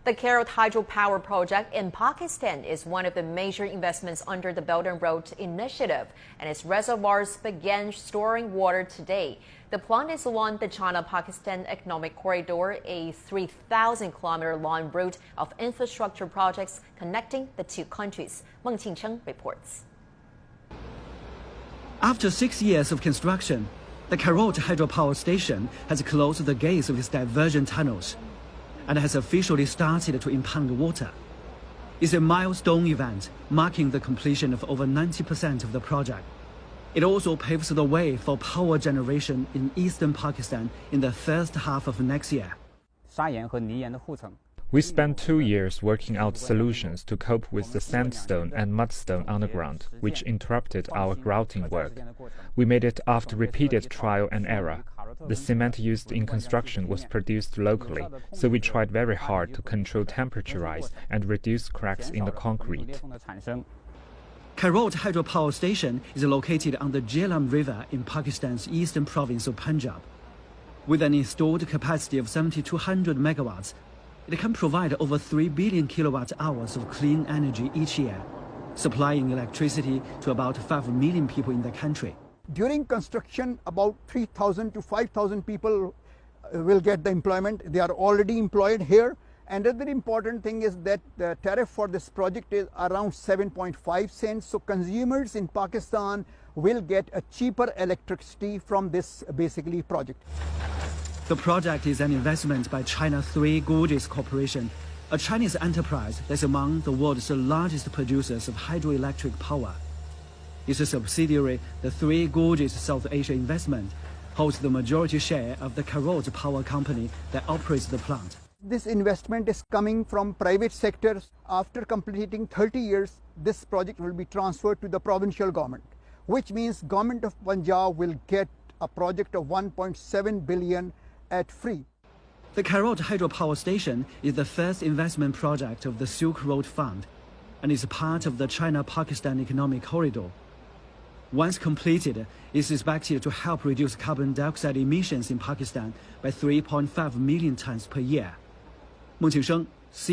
The Karot Hydropower project in Pakistan is one of the major investments under the Belt and Road Initiative, and its reservoirs began storing water today. The plant is along the China-Pakistan Economic Corridor, a 3,000-kilometer long route of infrastructure projects connecting the two countries. Meng Qingcheng reports. After 6 years of construction, the Karot Hydropower station has closed the gates of its diversion tunnels and has officially started to impound water. It's a milestone event marking the completion of over 90% of the project. It also paves the way for power generation in eastern Pakistan in the first half of next year. We spent 2 years working out solutions to cope with the sandstone and mudstone underground, which interrupted our grouting work. We made it after repeated trial and error. The cement used in construction was produced locally, so we tried very hard to control temperature rise and reduce cracks in the concrete. Karot Hydropower Station is located on the Jhelum River in Pakistan's eastern province of Punjab. With an installed capacity of 7,200 megawatts, it can provide over 3 billion kilowatt-hours of clean energy each year, supplying electricity to about 5 million people in the country. During construction, about 3,000 to 5,000 people will get the employment. They are already employed here. And another important thing is that the tariff for this project is around 7.5 cents. So consumers in Pakistan will get a cheaper electricity from this basically project. The project is an investment by China Three Gorges Corporation, a Chinese enterprise that's among the world's largest producers of hydroelectric power. It's a subsidiary, the Three Gorges South Asia Investment, holds the majority share of the Karot Power Company that operates the plant. This investment is coming from private sectors. After completing 30 years, this project will be transferred to the provincial government, which means government of Punjab will get a project of 1.7 billion at free. The Karot Hydropower Station is the first investment project of the Silk Road Fund and is part of the China-Pakistan Economic Corridor. Once completed, it is expected to help reduce carbon dioxide emissions in Pakistan by 3.5 million tons per year. Meng Qingsheng,